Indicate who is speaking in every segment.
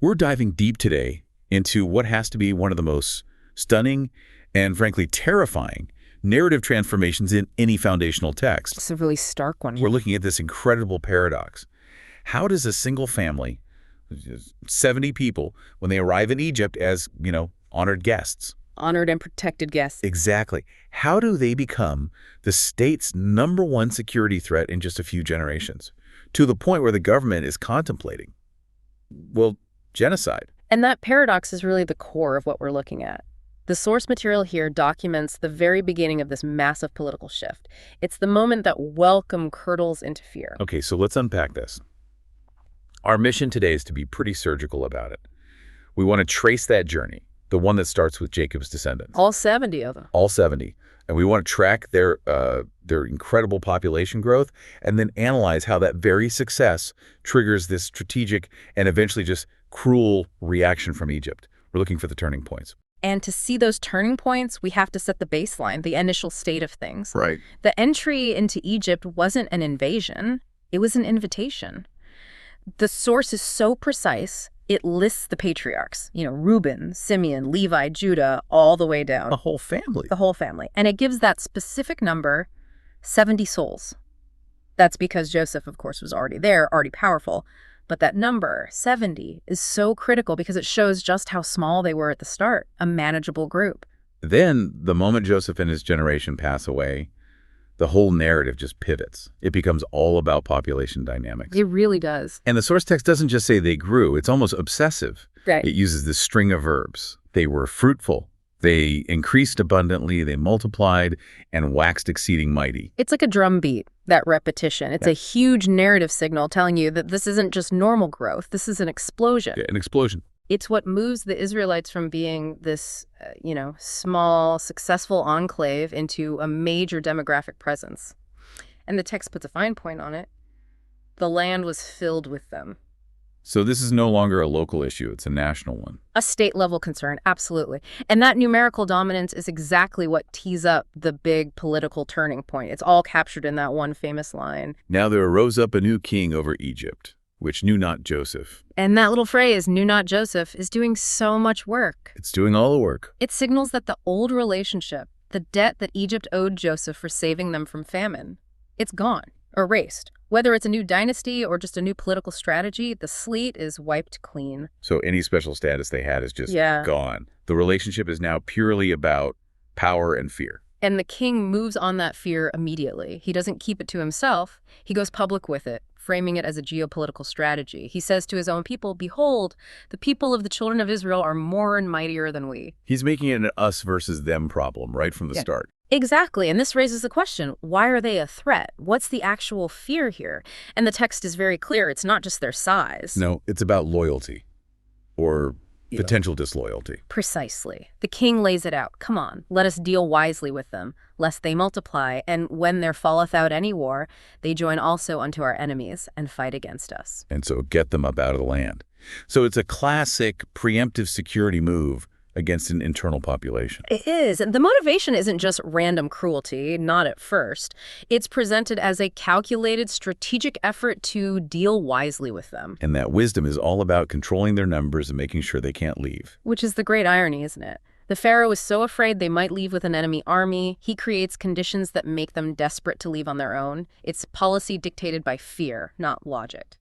Speaker 1: We're diving deep today into what has to be one of the most stunning and, frankly, terrifying narrative transformations in any foundational text.
Speaker 2: It's a really stark one.
Speaker 1: We're looking at this incredible paradox. How does a single family, 70 people, when they arrive in Egypt as, honored guests?
Speaker 2: Honored and protected guests.
Speaker 1: Exactly. How do they become the state's #1 security threat in just a few generations, to the point where the government is contemplating, well, genocide?
Speaker 2: And that paradox is really the core of what we're looking at. The source material here documents the very beginning of this massive political shift. It's the moment that welcome curdles into fear.
Speaker 1: Okay, so let's unpack this. Our mission today is to be pretty surgical about it. We want to trace that journey, the one that starts with Jacob's descendants.
Speaker 2: All 70 of them.
Speaker 1: All 70. And we want to track their incredible population growth and then analyze how that very success triggers this strategic and eventually just cruel reaction from Egypt. We're looking for the turning points.
Speaker 2: And to see those turning points, we have to set the baseline, the initial state of things.
Speaker 1: Right.
Speaker 2: The entry into Egypt wasn't an invasion. It was an invitation. The source is so precise, it lists the patriarchs, Reuben, Simeon, Levi, Judah, all the way down.
Speaker 1: The whole family.
Speaker 2: The whole family. And it gives that specific number, 70 souls. That's because Joseph, of course, was already there, already powerful. But that number, 70, is so critical because it shows just how small they were at the start, a manageable group.
Speaker 1: Then, the moment Joseph and his generation pass away, the whole narrative just pivots. It becomes all about population dynamics.
Speaker 2: It really does.
Speaker 1: And the source text doesn't just say they grew, it's almost obsessive.
Speaker 2: Right.
Speaker 1: It uses this string of verbs. They were fruitful. They increased abundantly, they multiplied, and waxed exceeding mighty.
Speaker 2: It's like a drumbeat, that repetition. It's a huge narrative signal telling you that this isn't just normal growth. This is an explosion.
Speaker 1: Yeah, an explosion.
Speaker 2: It's what moves the Israelites from being this, small, successful enclave into a major demographic presence. And the text puts a fine point on it. The land was filled with them.
Speaker 1: So this is no longer a local issue, it's a national one.
Speaker 2: A state-level concern, absolutely. And that numerical dominance is exactly what tees up the big political turning point. It's all captured in that one famous line.
Speaker 1: Now there arose up a new king over Egypt, which knew not Joseph.
Speaker 2: And that little phrase, knew not Joseph, is doing so much work.
Speaker 1: It's doing all the work.
Speaker 2: It signals that the old relationship, the debt that Egypt owed Joseph for saving them from famine, it's gone, erased. Whether it's a new dynasty or just a new political strategy, the slate is wiped clean.
Speaker 1: So any special status they had is just gone. The relationship is now purely about power and fear.
Speaker 2: And the king moves on that fear immediately. He doesn't keep it to himself. He goes public with it, framing it as a geopolitical strategy. He says to his own people, "Behold, the people of the children of Israel are more and mightier than we."
Speaker 1: He's making it an us versus them problem right from the start.
Speaker 2: Exactly. And this raises the question, why are they a threat? What's the actual fear here? And the text is very clear. It's not just their size.
Speaker 1: No, it's about loyalty or potential disloyalty.
Speaker 2: Precisely. The king lays it out. Come on, let us deal wisely with them, lest they multiply. And when there falleth out any war, they join also unto our enemies and fight against us.
Speaker 1: And so get them up out of the land. So it's a classic preemptive security move against an internal population.
Speaker 2: It is. The motivation isn't just random cruelty, not at first. It's presented as a calculated, strategic effort to deal wisely with them.
Speaker 1: And that wisdom is all about controlling their numbers and making sure they can't leave.
Speaker 2: Which is the great irony, isn't it? The Pharaoh is so afraid they might leave with an enemy army, he creates conditions that make them desperate to leave on their own. It's policy dictated by fear, not logic.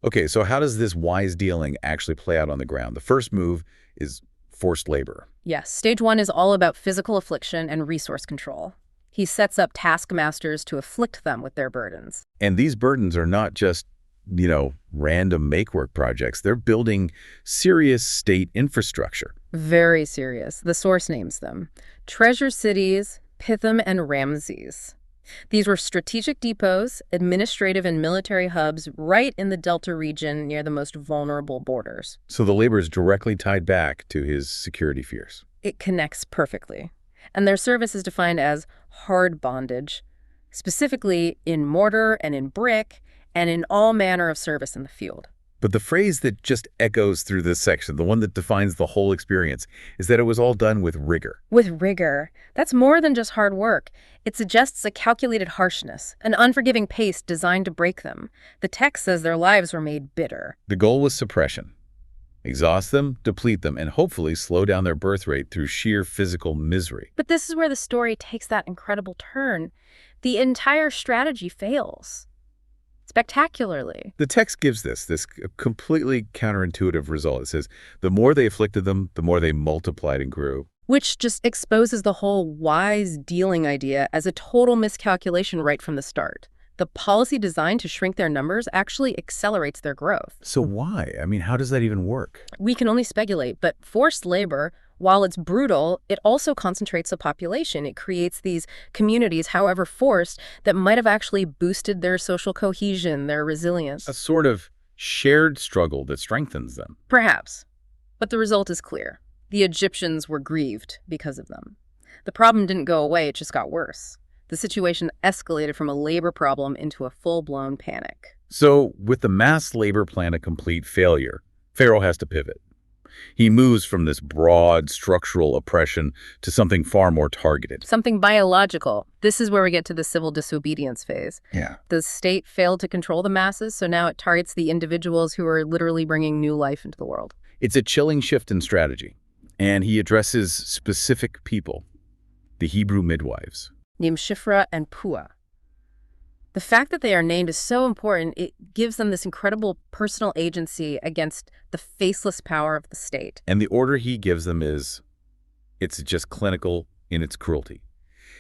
Speaker 1: Okay, so how does this wise dealing actually play out on the ground? The first move is forced labor.
Speaker 2: Yes, stage 1 is all about physical affliction and resource control. He sets up taskmasters to afflict them with their burdens.
Speaker 1: And these burdens are not just, random make-work projects. They're building serious state infrastructure.
Speaker 2: Very serious. The source names them. Treasure cities, Pithom and Ramses. These were strategic depots, administrative and military hubs right in the Delta region near the most vulnerable borders.
Speaker 1: So the labor is directly tied back to his security fears.
Speaker 2: It connects perfectly. And their service is defined as hard bondage, specifically in mortar and in brick and in all manner of service in the field.
Speaker 1: But the phrase that just echoes through this section, the one that defines the whole experience, is that it was all done with rigor.
Speaker 2: With rigor. That's more than just hard work. It suggests a calculated harshness, an unforgiving pace designed to break them. The text says their lives were made bitter.
Speaker 1: The goal was suppression. exhaust them, deplete them, and hopefully slow down their birth rate through sheer physical misery.
Speaker 2: But this is where the story takes that incredible turn. The entire strategy fails. Spectacularly.
Speaker 1: The text gives this completely counterintuitive result. It says, the more they afflicted them, the more they multiplied and grew.
Speaker 2: Which just exposes the whole wise dealing idea as a total miscalculation right from the start. The policy designed to shrink their numbers actually accelerates their growth.
Speaker 1: So why? I mean, how does that even work?
Speaker 2: We can only speculate, but forced labor, while it's brutal, it also concentrates the population. It creates these communities, however forced, that might have actually boosted their social cohesion, their resilience.
Speaker 1: A sort of shared struggle that strengthens them.
Speaker 2: Perhaps. But the result is clear. The Egyptians were grieved because of them. The problem didn't go away, it just got worse. The situation escalated from a labor problem into a full-blown panic.
Speaker 1: So, with the mass labor plan a complete failure, Pharaoh has to pivot. He moves from this broad structural oppression to something far more targeted.
Speaker 2: Something biological. This is where we get to the civil disobedience phase.
Speaker 1: Yeah.
Speaker 2: The state failed to control the masses, so now it targets the individuals who are literally bringing new life into the world.
Speaker 1: It's a chilling shift in strategy, and he addresses specific people, the Hebrew midwives.
Speaker 2: Named Shifra and Puah. The fact that they are named is so important. It gives them this incredible personal agency against the faceless power of the state.
Speaker 1: And the order he gives them it's just clinical in its cruelty.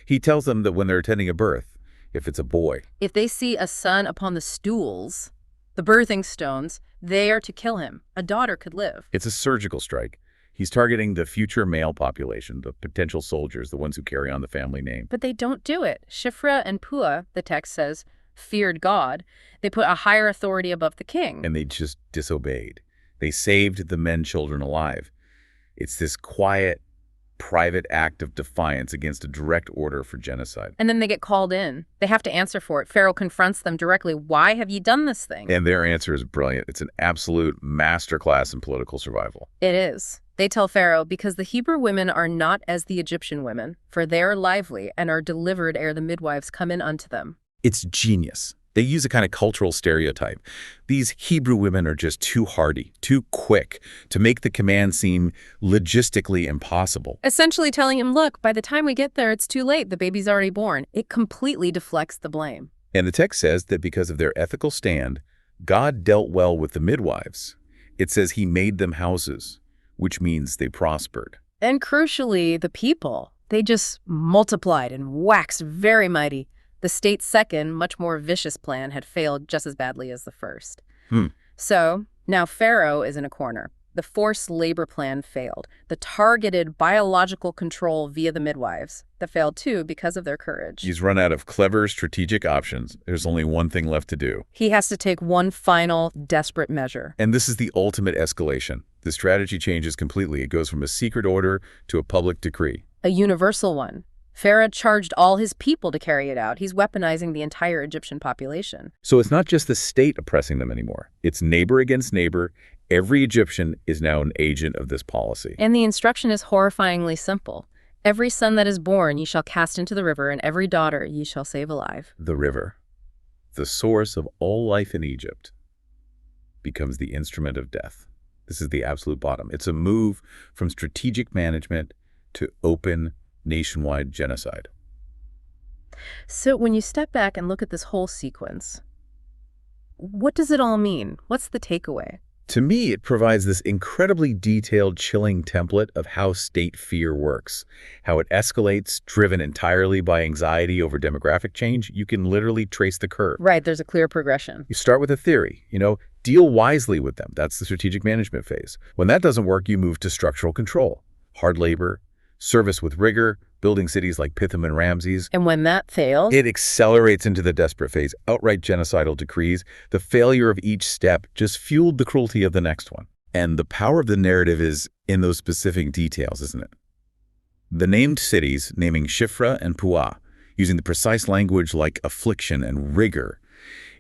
Speaker 1: He tells them that when they're attending a birth, if it's a boy,
Speaker 2: if they see a son upon the stools, the birthing stones, they are to kill him. A daughter could live.
Speaker 1: It's a surgical strike. He's targeting the future male population, the potential soldiers, the ones who carry on the family name.
Speaker 2: But they don't do it. Shifra and Puah, the text says, feared God. They put a higher authority above the king.
Speaker 1: And they just disobeyed. They saved the men, children alive. It's this quiet, private act of defiance against a direct order for genocide.
Speaker 2: And then they get called in. They have to answer for it. Pharaoh confronts them directly. Why have you done this thing?
Speaker 1: And their answer is brilliant. It's an absolute masterclass in political survival.
Speaker 2: It is. They tell Pharaoh, because the Hebrew women are not as the Egyptian women, for they are lively and are delivered ere the midwives come in unto them.
Speaker 1: It's genius. They use a kind of cultural stereotype. These Hebrew women are just too hardy, too quick, to make the command seem logistically impossible.
Speaker 2: Essentially telling him, look, by the time we get there, it's too late. The baby's already born. It completely deflects the blame.
Speaker 1: And the text says that because of their ethical stand, God dealt well with the midwives. It says he made them houses, which means they prospered.
Speaker 2: And crucially, the people. They just multiplied and waxed very mighty. The state's second, much more vicious plan had failed just as badly as the first. So now Pharaoh is in a corner. The forced labor plan failed. The targeted biological control via the midwives, that failed too because of their courage.
Speaker 1: He's run out of clever strategic options. There's only one thing left to do.
Speaker 2: He has to take one final, desperate measure.
Speaker 1: And this is the ultimate escalation. The strategy changes completely. It goes from a secret order to a public decree.
Speaker 2: A universal one. Pharaoh charged all his people to carry it out. He's weaponizing the entire Egyptian population.
Speaker 1: So it's not just the state oppressing them anymore. It's neighbor against neighbor. Every Egyptian is now an agent of this policy.
Speaker 2: And the instruction is horrifyingly simple. Every son that is born ye shall cast into the river, and every daughter ye shall save alive.
Speaker 1: The river, the source of all life in Egypt, becomes the instrument of death. This is the absolute bottom. It's a move from strategic management to open nationwide genocide.
Speaker 2: So when you step back and look at this whole sequence, what does it all mean? What's the takeaway?
Speaker 1: To me, it provides this incredibly detailed, chilling template of how state fear works, how it escalates, driven entirely by anxiety over demographic change. You can literally trace the curve.
Speaker 2: Right, there's a clear progression.
Speaker 1: You start with a theory, deal wisely with them. That's the strategic management phase. When that doesn't work, you move to structural control, hard labor, service with rigor, building cities like Pithom and Ramses.
Speaker 2: And when that fails,
Speaker 1: it accelerates into the desperate phase, outright genocidal decrees. The failure of each step just fueled the cruelty of the next one. And the power of the narrative is in those specific details, isn't it? The named cities, naming Shifra and Puah, using the precise language like affliction and rigor,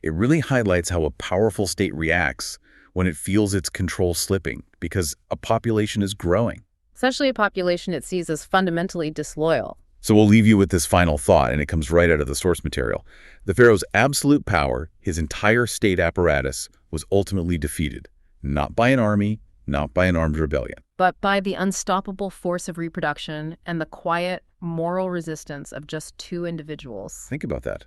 Speaker 1: it really highlights how a powerful state reacts when it feels its control slipping, because a population is growing.
Speaker 2: Especially a population it sees as fundamentally disloyal.
Speaker 1: So we'll leave you with this final thought, and it comes right out of the source material. The Pharaoh's absolute power, his entire state apparatus, was ultimately defeated, not by an army, not by an armed rebellion.
Speaker 2: but by the unstoppable force of reproduction and the quiet, moral resistance of just two individuals.
Speaker 1: Think about that.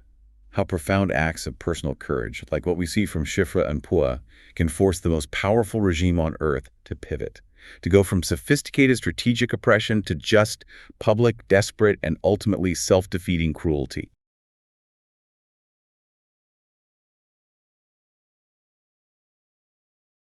Speaker 1: How profound acts of personal courage, like what we see from Shifra and Pua, can force the most powerful regime on earth to pivot, to go from sophisticated strategic oppression to just public, desperate, and ultimately self-defeating cruelty.